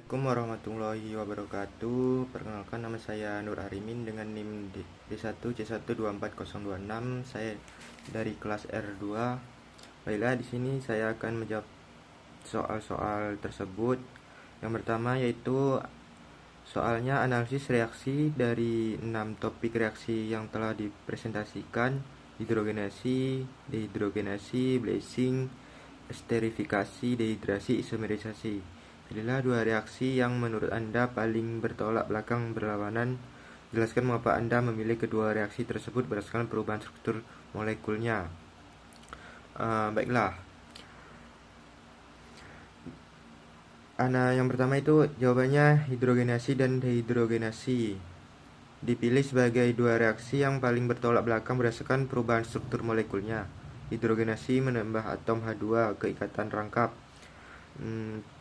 Assalamualaikum warahmatullahi wabarakatuh. Perkenalkan, nama saya Nur Arimin dengan NIM D1C124026. Saya dari kelas R2. Baiklah, di sini saya akan menjawab soal-soal tersebut. Yang pertama yaitu soalnya analisis reaksi dari 6 topik reaksi yang telah dipresentasikan: hidrogenasi, dehidrogenasi, blazing, esterifikasi, dehidrasi, isomerisasi. Pilihlah dua reaksi yang menurut Anda paling bertolak belakang berlawanan. Jelaskan mengapa Anda memilih kedua reaksi tersebut berdasarkan perubahan struktur molekulnya. Baiklah, yang pertama itu jawabannya hidrogenasi dan dehidrogenasi. Dipilih sebagai dua reaksi yang paling bertolak belakang berdasarkan perubahan struktur molekulnya. Hidrogenasi menambah atom H2 ke ikatan rangkap.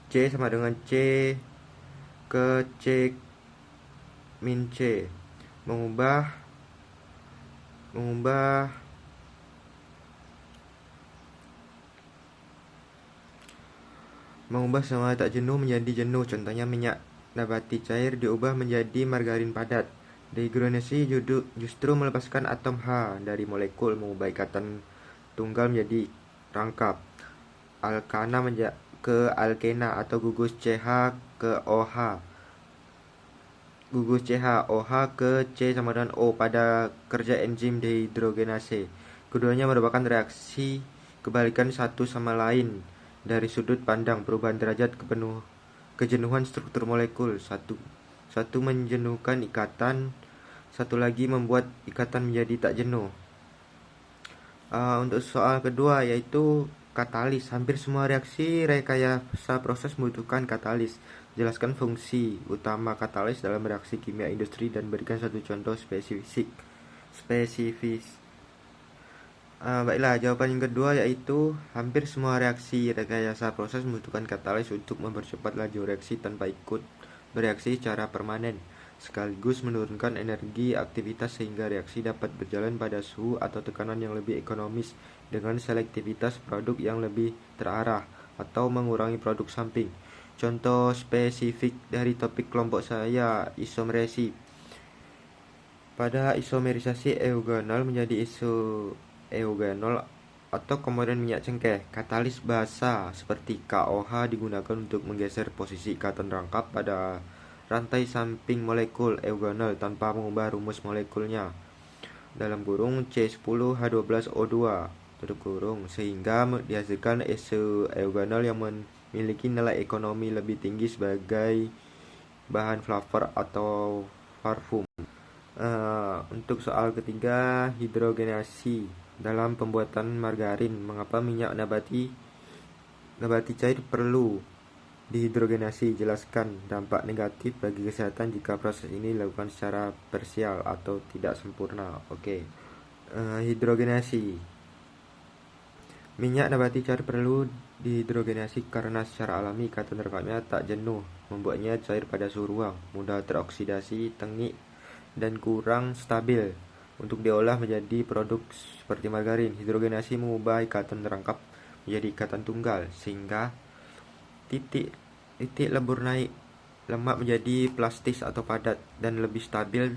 C sama dengan C ke C min C. Mengubah semua tak jenuh menjadi jenuh. Contohnya minyak nabati cair diubah menjadi margarin padat. Dehidrogenasi justru melepaskan atom H dari molekul, mengubah ikatan tunggal menjadi rangkap. Alkana ke alkena atau gugus CH ke OH. Gugus CH/OH ke C sama dengan O pada kerja enzim dehidrogenase. Keduanya merupakan reaksi kebalikan satu sama lain dari sudut pandang perubahan derajat kejenuhan struktur molekul. Satu menjenuhkan ikatan, satu lagi membuat ikatan menjadi tak jenuh. Untuk soal kedua yaitu katalis. Hampir semua reaksi rekayasa proses membutuhkan katalis. Jelaskan fungsi utama katalis dalam reaksi kimia industri dan berikan satu contoh spesifis. Baiklah, jawaban yang kedua yaitu hampir semua reaksi rekayasa proses membutuhkan katalis untuk mempercepat laju reaksi tanpa ikut bereaksi secara permanen, sekaligus menurunkan energi aktivitas sehingga reaksi dapat berjalan pada suhu atau tekanan yang lebih ekonomis dengan selektivitas produk yang lebih terarah atau mengurangi produk samping. Contoh spesifik dari topik kelompok saya, isomerasi. Pada isomerisasi eugenol menjadi isoeugenol atau komponen minyak cengkeh, katalis basa seperti KOH digunakan untuk menggeser posisi ikatan rangkap pada rantai samping molekul eugenol tanpa mengubah rumus molekulnya dalam kurung C10H12O2 tutup kurung, sehingga dihasilkan isoeugenol yang memiliki nilai ekonomi lebih tinggi sebagai bahan flavor atau parfum. Untuk soal ketiga, hidrogenasi dalam pembuatan margarin. Mengapa minyak nabati cair perlu dihidrogenasi? Jelaskan dampak negatif bagi kesehatan jika proses ini dilakukan secara parsial atau tidak sempurna. Hidrogenasi. Minyak nabati cair perlu dihidrogenasi karena secara alami ikatan rangkapnya tak jenuh, membuatnya cair pada suhu ruang, mudah teroksidasi, tengik, dan kurang stabil untuk diolah menjadi produk seperti margarin. Hidrogenasi mengubah ikatan rangkap menjadi ikatan tunggal, sehingga titik lebur naik lemak menjadi plastis atau padat dan lebih stabil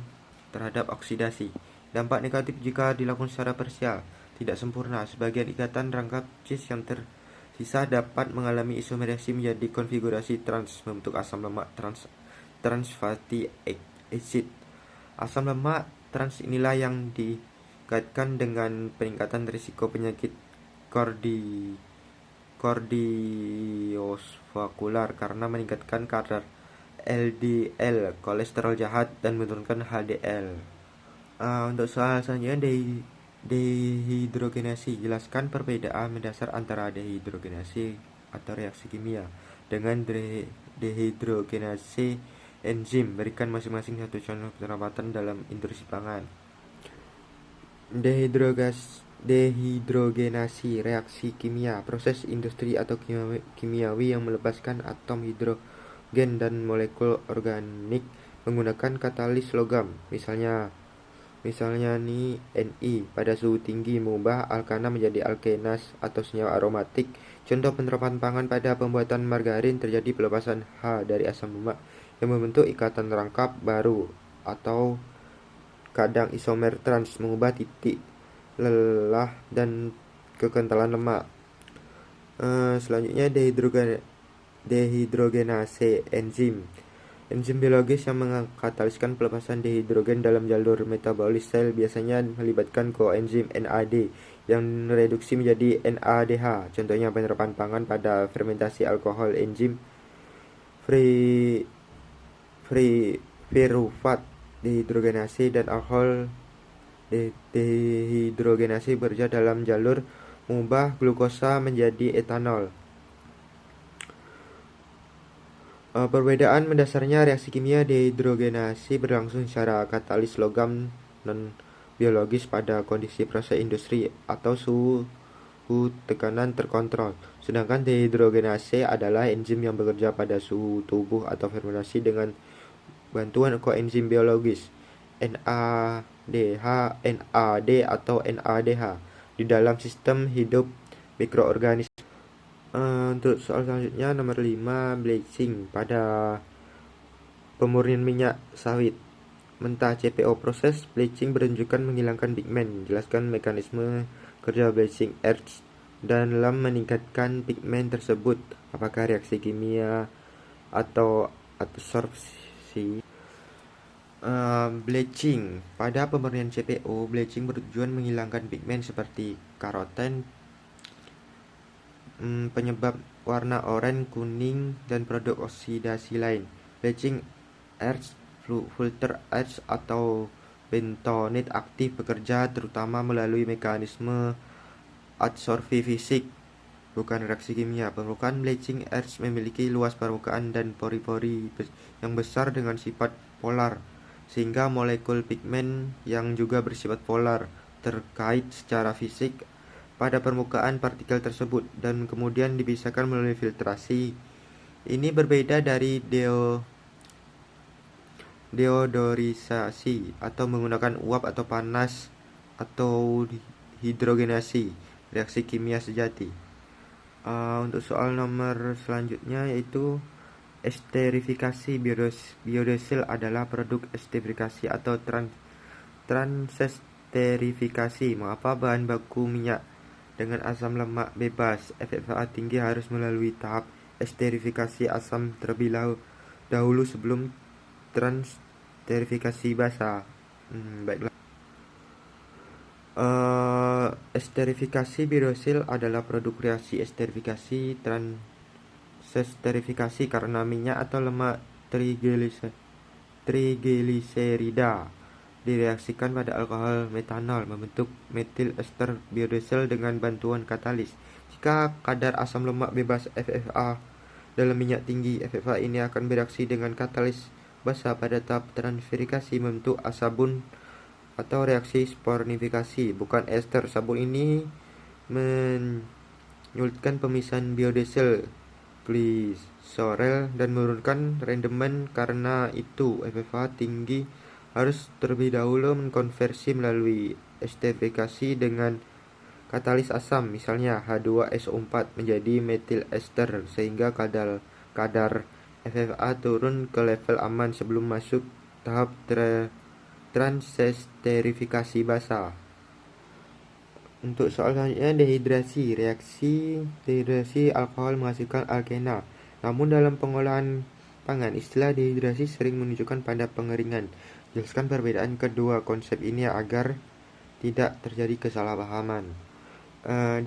terhadap oksidasi. Dampak negatif jika dilakukan secara parsial, tidak sempurna. Sebagian ikatan rangkap cis yang tersisa dapat mengalami isomerisasi menjadi konfigurasi trans, membentuk asam lemak trans fatty acid. Asam lemak trans inilah yang dikaitkan dengan peningkatan risiko penyakit kardiovaskular karena meningkatkan kadar LDL, kolesterol jahat, dan menurunkan HDL. Untuk soal selanjutnya, dehidrogenasi. Jelaskan perbedaan mendasar antara dehidrogenasi atau reaksi kimia dengan dehidrogenasi enzim. Berikan masing-masing satu contoh penerapan dalam industri pangan. Dehidrogenasi, reaksi kimia, proses industri atau kimiawi yang melepaskan atom hidrogen dan molekul organik menggunakan katalis logam, misalnya Misalnya nih Ni pada suhu tinggi mengubah alkana menjadi alkenas atau senyawa aromatik. Contoh penerapan pangan pada pembuatan margarin terjadi pelepasan H dari asam lemak yang membentuk ikatan rangkap baru atau kadang isomer trans mengubah titik lelah dan kekentalan lemak. Selanjutnya dehidrogenase enzim. Enzim biologis yang mengkataliskan pelepasan dehidrogen dalam jalur metabolis sel biasanya melibatkan koenzim NAD yang reduksi menjadi NADH. Contohnya penerapan pangan pada fermentasi alkohol enzim piruvat dehidrogenase dan alkohol dehidrogenase bekerja dalam jalur mengubah glukosa menjadi etanol. Perbedaan mendasarnya reaksi kimia dehidrogenase berlangsung secara katalis logam non-biologis pada kondisi proses industri atau suhu tekanan terkontrol. Sedangkan dehidrogenase adalah enzim yang bekerja pada suhu tubuh atau fermentasi dengan bantuan koenzim biologis NADH, NAD atau NADH di dalam sistem hidup mikroorganisme. Untuk soal selanjutnya nomor 5, bleaching pada pemurnian minyak sawit mentah CPO. Proses bleaching bertujuan menghilangkan pigmen. Jelaskan mekanisme kerja bleaching earth dan dalam meningkatkan pigmen tersebut. Apakah reaksi kimia atau absorpsi? Bleaching pada pemurnian CPO, bleaching bertujuan menghilangkan pigmen seperti karoten, penyebab warna oranye, kuning, dan produk oksidasi lain. Bleaching earth, filter earth, atau bentonit aktif bekerja terutama melalui mekanisme adsorpsi fisik, bukan reaksi kimia. Permukaan bleaching earth memiliki luas permukaan dan pori-pori yang besar dengan sifat polar, sehingga molekul pigmen yang juga bersifat polar terkait secara fisik pada permukaan partikel tersebut dan kemudian dipisahkan melalui filtrasi. Ini berbeda dari deodorisasi atau menggunakan uap atau panas atau hidrogenasi, reaksi kimia sejati. Untuk soal nomor selanjutnya yaitu esterifikasi. Biodiesel adalah produk esterifikasi atau transesterifikasi. Mengapa bahan baku minyak dengan asam lemak bebas FFA tinggi harus melalui tahap esterifikasi asam terlebih dahulu sebelum transesterifikasi basa? Baiklah. Esterifikasi biodiesel adalah produk reaksi esterifikasi transesterifikasi karena minyak atau lemak trigliserida direaksikan pada alkohol metanol membentuk metil ester biodiesel dengan bantuan katalis. Jika kadar asam lemak bebas FFA dalam minyak tinggi, FFA ini akan bereaksi dengan katalis basa pada tahap transesterifikasi membentuk asabun atau reaksi spornifikasi, bukan ester. Sabun ini menyulitkan pemisahan biodiesel gliserol dan menurunkan rendemen. Karena itu, FFA tinggi harus terlebih dahulu mengkonversi melalui esterifikasi dengan katalis asam, misalnya H2SO4 menjadi metil ester, sehingga kadar FFA turun ke level aman sebelum masuk tahap transesterifikasi basa. Untuk soal selanjutnya, dehidrasi. Reaksi dehidrasi alkohol menghasilkan alkena. Namun dalam pengolahan pangan, istilah dehidrasi sering menunjukkan pada pengeringan. Jelaskan perbedaan kedua konsep ini agar tidak terjadi kesalahpahaman.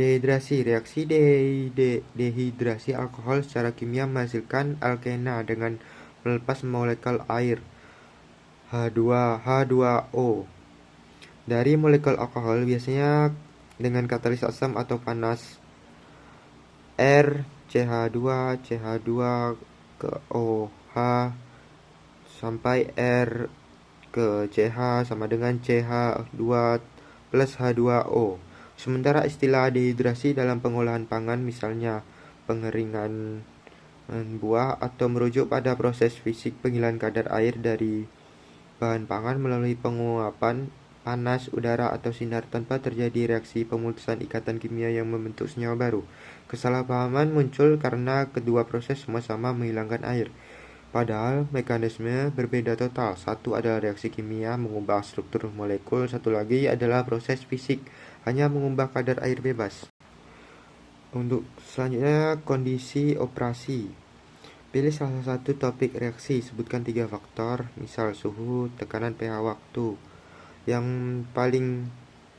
Dehidrasi. Reaksi dehidrasi alkohol secara kimia menghasilkan alkena dengan melepas molekul air H2O dari molekul alkohol, biasanya dengan katalis asam atau panas. R CH2 ke OH sampai R ke CH sama dengan CH2 plus H2O. Sementara istilah dehidrasi dalam pengolahan pangan, misalnya pengeringan buah, atau merujuk pada proses fisik penghilangan kadar air dari bahan pangan melalui penguapan, panas, udara, atau sinar tanpa terjadi reaksi pemutusan ikatan kimia yang membentuk senyawa baru. Kesalahpahaman muncul karena kedua proses sama-sama menghilangkan air. Padahal mekanisme berbeda total. Satu adalah reaksi kimia mengubah struktur molekul, satu lagi adalah proses fisik, hanya mengubah kadar air bebas. Untuk selanjutnya, kondisi operasi. Pilih salah satu topik reaksi, sebutkan 3 faktor, misal suhu, tekanan, pH, waktu, yang paling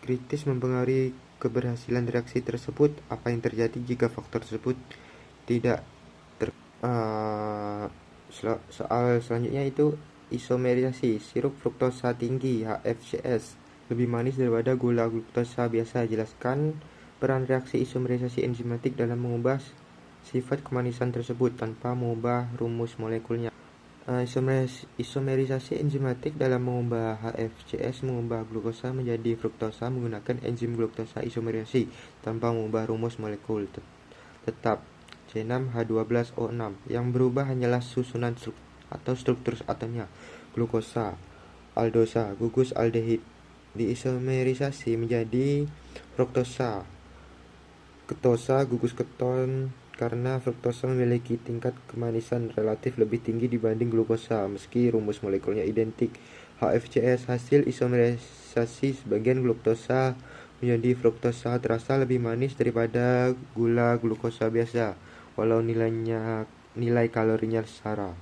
kritis mempengaruhi keberhasilan reaksi tersebut. Apa yang terjadi jika faktor tersebut tidak soal selanjutnya itu isomerisasi. Sirup fruktosa tinggi HFCS lebih manis daripada gula gluktosa biasa. Jelaskan peran reaksi isomerisasi enzimatik dalam mengubah sifat kemanisan tersebut tanpa mengubah rumus molekulnya. Isomerisasi enzimatik dalam mengubah HFCS mengubah glukosa menjadi fruktosa menggunakan enzim gluktosa isomerisasi tanpa mengubah rumus molekul tetap C6H12O6. Yang berubah hanyalah susunan atau struktur atomnya. Glukosa, aldosa, gugus aldehid diisomerisasi menjadi fruktosa, ketosa, gugus keton karena fruktosa memiliki tingkat kemanisan relatif lebih tinggi dibanding glukosa meski rumus molekulnya identik. HFCS hasil isomerisasi sebagian gluktosa menjadi fruktosa terasa lebih manis daripada gula glukosa biasa walau nilai kalorinya setara.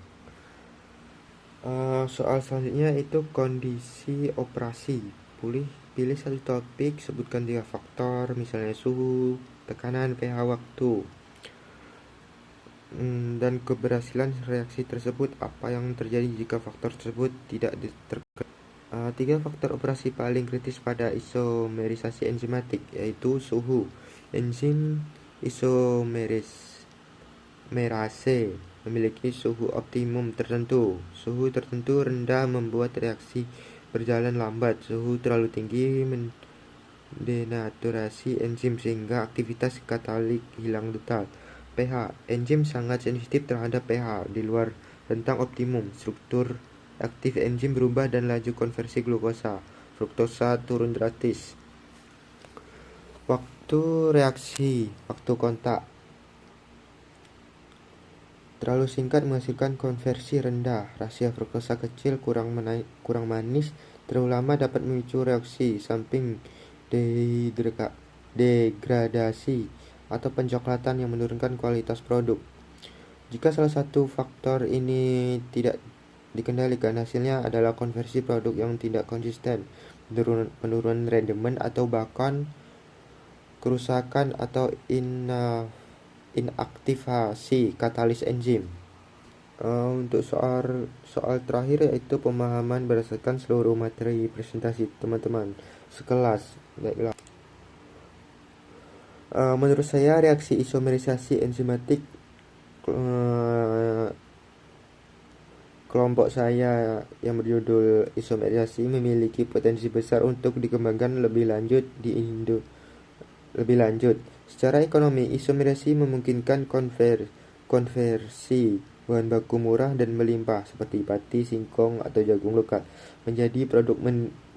Soal selanjutnya itu kondisi operasi. Pilih satu topik, sebutkan 3 faktor, misalnya suhu, tekanan, pH, waktu, dan keberhasilan reaksi tersebut. Apa yang terjadi jika faktor tersebut tidak terkait. 3 faktor operasi paling kritis pada isomerisasi enzimatik yaitu suhu. Enzim isomerase memiliki suhu optimum tertentu. Suhu tertentu rendah membuat reaksi berjalan lambat. Suhu terlalu tinggi mendenaturasi enzim sehingga aktivitas katalik hilang total. pH. Enzim sangat sensitif terhadap pH di luar rentang optimum. Struktur aktif enzim berubah dan laju konversi glukosa fruktosa turun drastis. Waktu reaksi, waktu kontak terlalu singkat menghasilkan konversi rendah. Rasio fruktosa kecil kurang manis terlalu lama dapat memicu reaksi samping degradasi atau pencoklatan yang menurunkan kualitas produk. Jika salah satu faktor ini tidak dikendalikan, hasilnya adalah konversi produk yang tidak konsisten, penurunan rendemen, atau bahkan kerusakan atau inaktivasi katalis enzim. Untuk soal terakhir yaitu pemahaman berdasarkan seluruh materi presentasi teman-teman sekelas. Baiklah. Menurut saya reaksi isomerisasi enzimatik kelompok saya yang berjudul isomerisasi memiliki potensi besar untuk dikembangkan lebih lanjut. Secara ekonomi, isomerisasi memungkinkan konversi bahan baku murah dan melimpah seperti pati, singkong, atau jagung lokal menjadi produk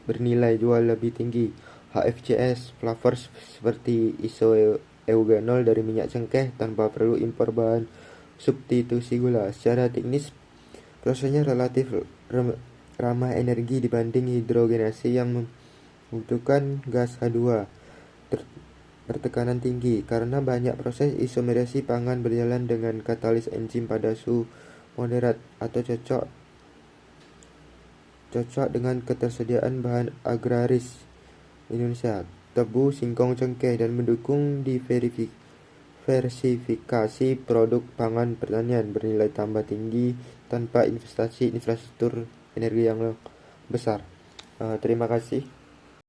bernilai jual lebih tinggi. HFCS flavor seperti isoeugenol dari minyak cengkeh tanpa perlu impor bahan substitusi gula. Secara teknis, prosesnya relatif ramah energi dibanding hidrogenasi yang membutuhkan gas H2 bertekanan tinggi. Karena banyak proses isomerisasi pangan berjalan dengan katalis enzim pada suhu moderat atau cocok dengan ketersediaan bahan agraris Indonesia, tebu, singkong, cengkeh, dan mendukung diversifikasi produk pangan pertanian bernilai tambah tinggi tanpa investasi infrastruktur energi yang besar. Terima kasih.